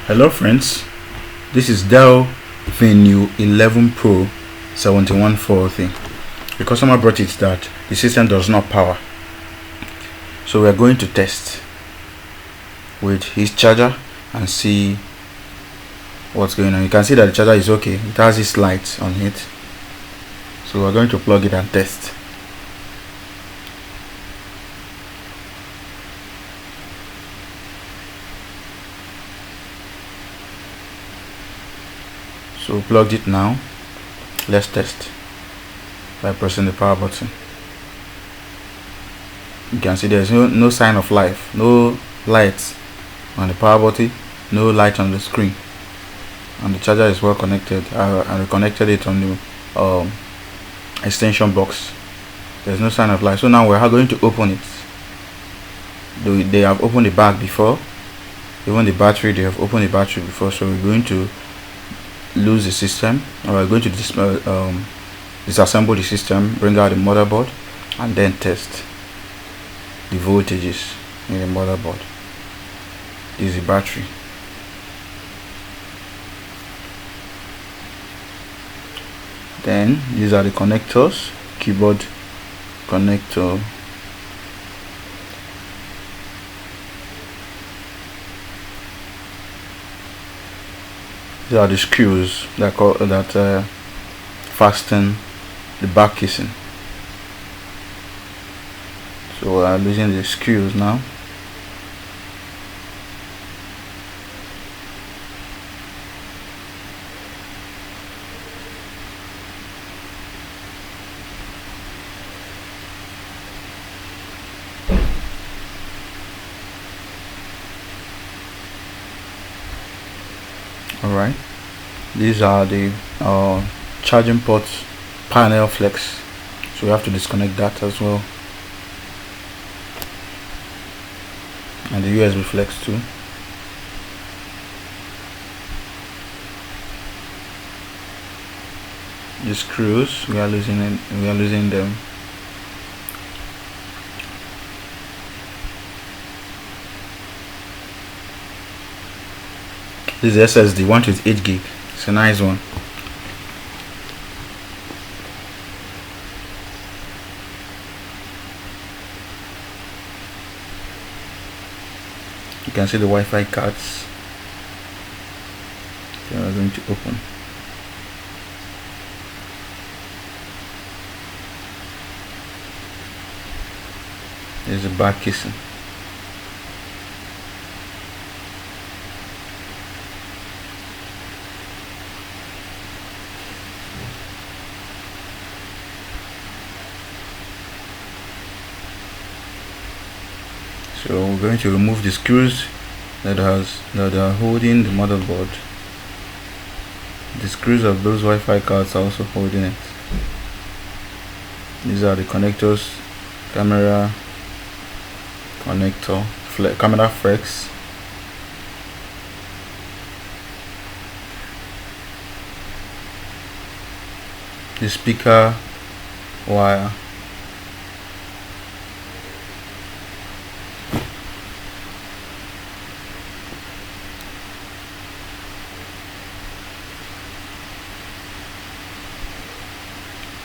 Hello friends, this is Dell Venue 11 Pro 7140. The customer brought it that the system does not power, so we are going to test with his charger and see what's going on. You can see that the charger is okay, it has its lights on it, so we're going to plug it and test. So plugged it now. Let's test by pressing the power button. You can see there's no sign of life, no lights on the power button, no light on the screen, and the charger is well connected. I connected it on the extension box. There's no sign of light. So now we're going to open it. They have opened the bag before, even the battery, they have opened the battery before, so we're going to lose the system, or we're going to disassemble the system, bring out the motherboard, and then test the voltages in the motherboard. This is the battery. Then these are the connectors, keyboard connector, these are the screws that fasten the back casing. So we are losing the screws now. Alright, these are the charging ports panel flex, so we have to disconnect that as well, and the USB flex too. The screws, we are losing them. This is SSD 128 gig. It's a nice one. You can see the Wi-Fi cards. They are going to open. There's a back casing. So we're going to remove the screws that are holding the motherboard. The screws of those Wi-Fi cards are also holding it. These are the connectors, camera connector, camera flex, the speaker wire,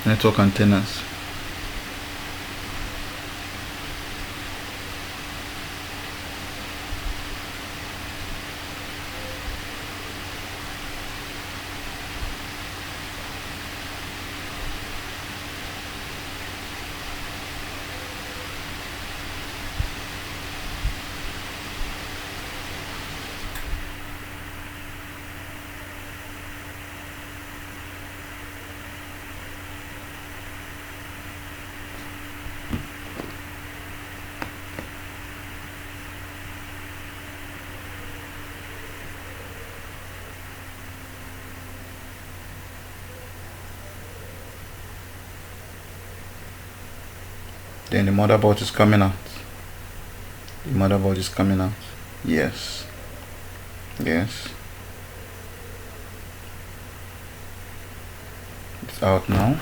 network antennas. Then the motherboard is coming out. The motherboard is coming out. Yes. Yes. It's out now.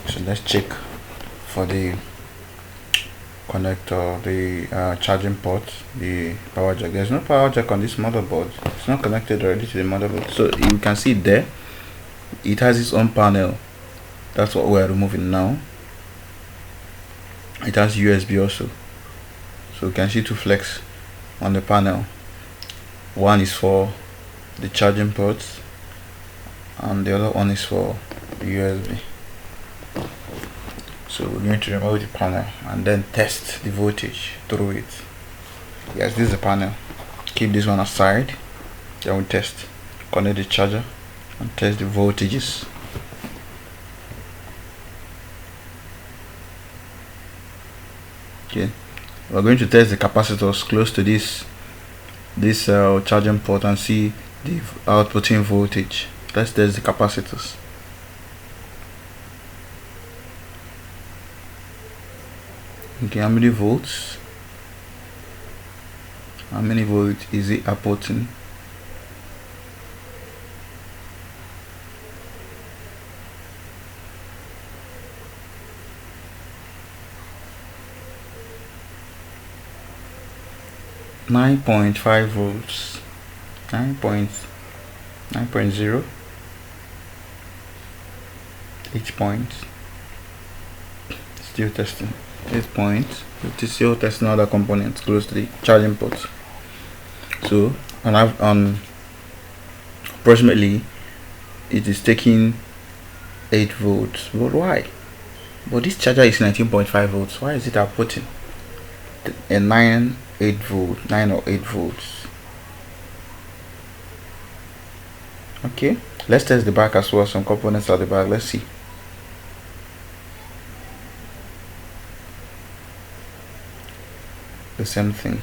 So let's check for the connect the charging port, the power jack. There's no power jack on this motherboard. It's not connected already to the motherboard. So you can see it there. It has its own panel. That's what we're removing now. It has USB also. So you can see two flex on the panel. One is for the charging ports and the other one is for the USB. So we're going to remove the panel and then test the voltage through it. Yes, this is the panel. Keep this one aside. Then we test. Connect the charger and test the voltages. Okay, we're going to test the capacitors close to this charging port and see the outputting voltage. Let's test the capacitors. Okay, how many volts? How many volts is it outputting? .5 volts. 9.0. 8 points. Still testing. 8 points. It is still testing other components close to the charging port. So on approximately it is taking 8 volts. But why? But this charger is 19.5 volts. Why is it outputting a 9 or 8 volts? Okay, let's test the back as well. Some components at the back. Let's see. The same thing.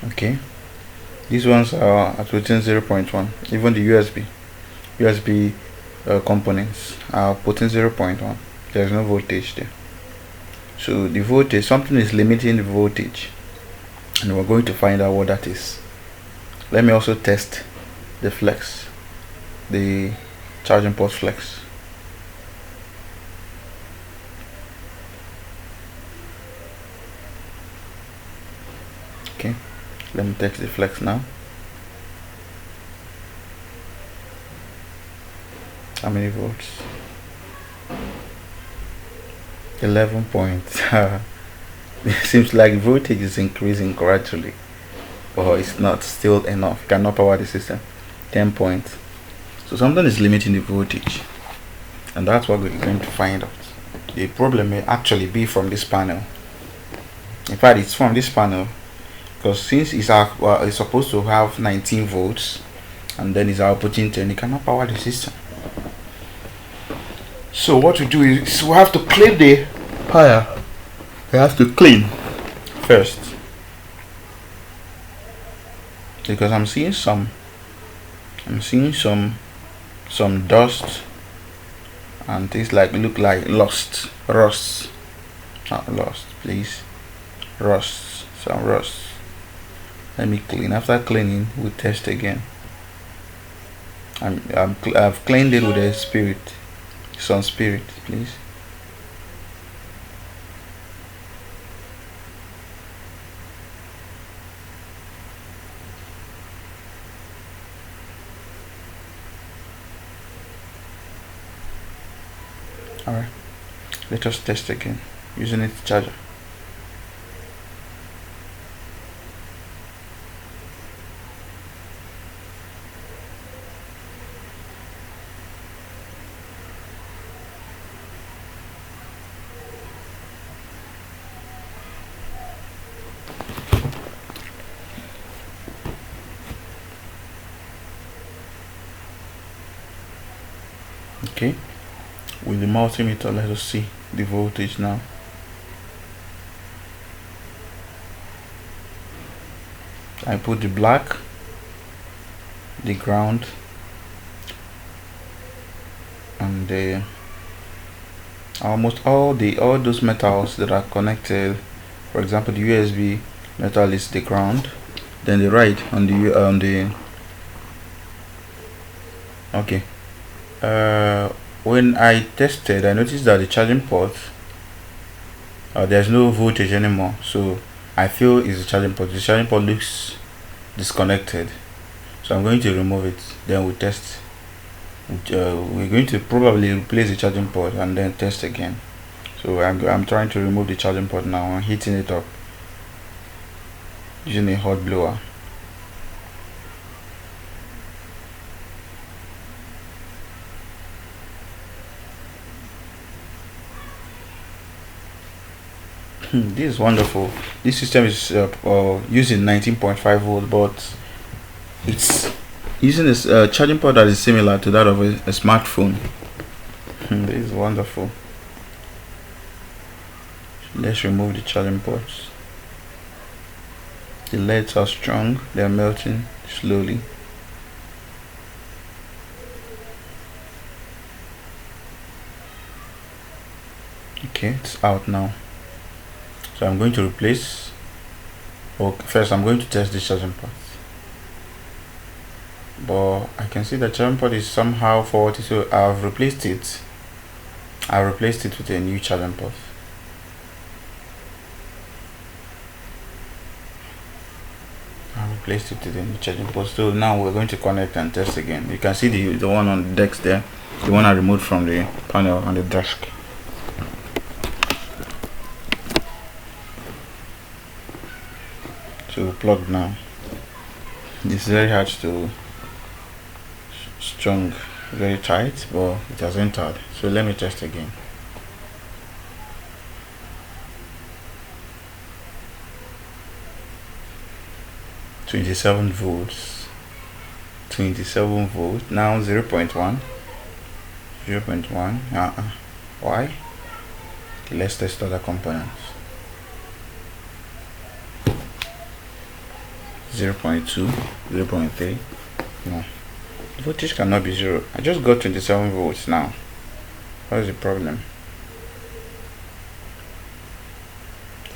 Okay, these ones are at within 0.1. even the USB components are putting 0.1. there's no voltage there. So the voltage, something is limiting the voltage, and we're going to find out what that is. Let me also test the flex, the charging port flex. Okay, let me test the flex now. How many volts? 11 points. It seems like voltage is increasing gradually, but it's not still enough. You cannot power the system. 10 points. So something is limiting the voltage, and that's what we're going to find out. The problem may actually be from this panel. In fact, it's from this panel, because since it's supposed to have 19 volts and then it's outputting 10, it cannot power the system. So what we do is we have to clean the power. We have to clean first, because I'm seeing some dust and things look like rust, not lost, please, some rust. Let me clean. After cleaning, we'll test again. I've cleaned it with a spirit. Some spirit, please. Alright, let us test again using its charger. Okay, with the multimeter, let us see the voltage now. I put the black, the ground, and the almost all those metals that are connected. For example, the USB metal is the ground, then the right on the okay. When I tested, I noticed that the charging port, there's no voltage anymore, so I feel it's the charging port. The charging port looks disconnected, so I'm going to remove it, then we'll test. We're going to probably replace the charging port and then test again. So I'm trying to remove the charging port now. I'm heating it up using a hot blower. This is wonderful. This system is using 19.5 volt, but it's using this charging port that is similar to that of a smartphone. This is wonderful. Let's remove the charging ports. The LEDs are strong, they're melting slowly. Okay, it's out now. So I'm going to replace. Okay, first I'm going to test the charging port. But I can see the charging port is somehow faulty, so I've replaced it. I replaced it with a new charging port. I replaced it with a new charging port. So now we're going to connect and test again. You can see the one on the desk there, the one I removed from the panel on the desk. So plugged now. It's very hard to strong, very tight, but it has entered. So let me test again. .27 volts. 27 volts. Now 0.1. 0.1. Why? Okay, let's test other components. 0.2, 0.3. No, the voltage cannot be 0. I just got 27 volts now. What is the problem?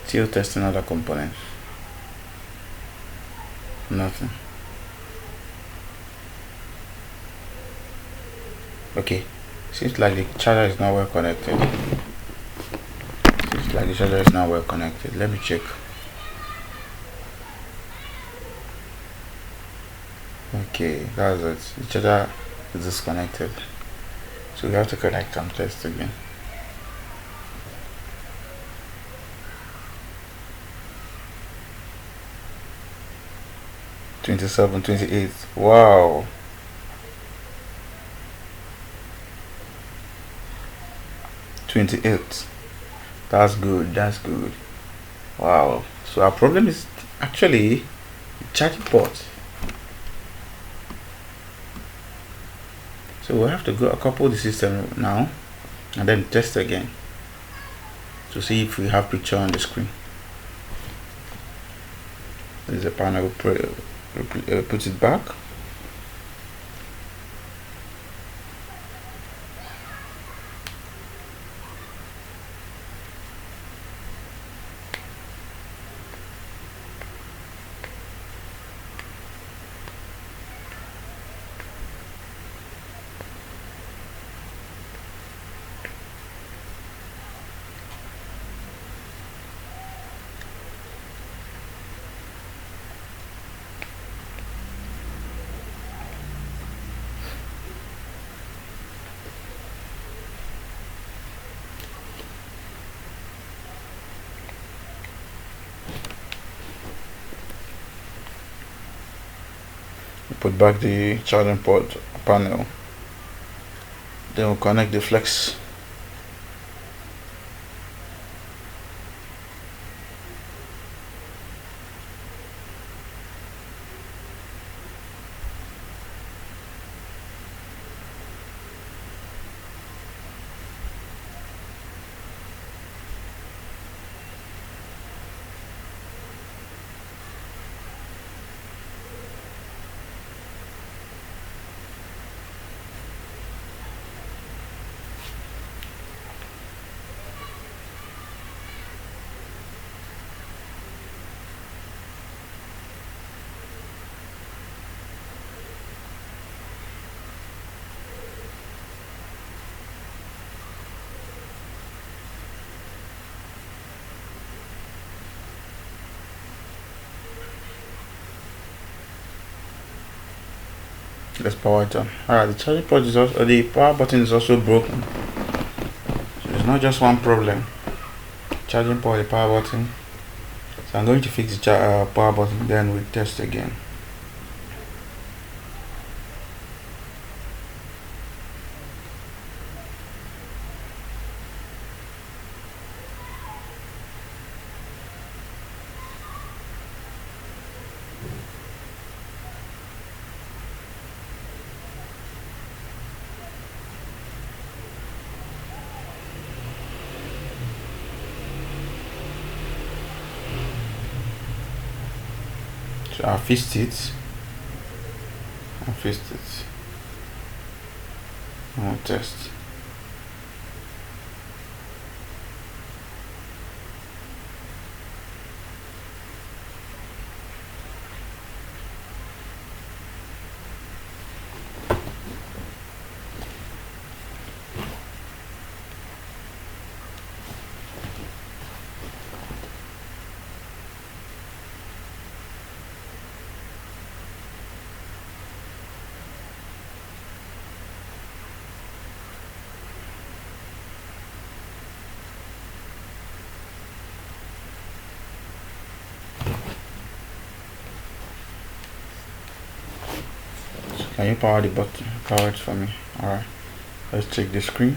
Still testing other components. Nothing. Okay, seems like the charger is not well connected. Let me check. Okay, that's it. The charger is disconnected, so we have to connect and test again. .27, 28. Wow. .28. That's good. Wow. So our problem is actually the charging port. So we'll have to go couple the system now and then test again to see if we have picture on the screen. There's a panel. Put it back. Put back the charging port panel, then we'll connect the flex. Let's power it on. Alright, the charging port is also, the power button is also broken. So it's not just one problem. Charging port, the power button. So I'm going to fix the power button, then we'll test again. So I fixed it. I'll test. Can you power the button? Power it for me. Alright. Let's check the screen.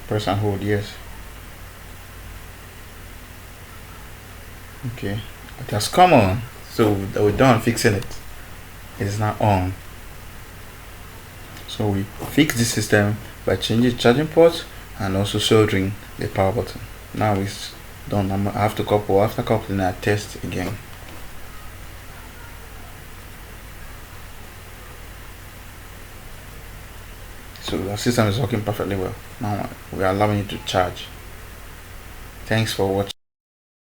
Press and hold, yes. Okay. It has come on. So we're done fixing it. It is now on. So we fix the system by changing the charging port and also soldering the power button. Now it's done. I have to couple. After coupling, I test again. So the system is working perfectly well. Now we are allowing it to charge. Thanks for watching.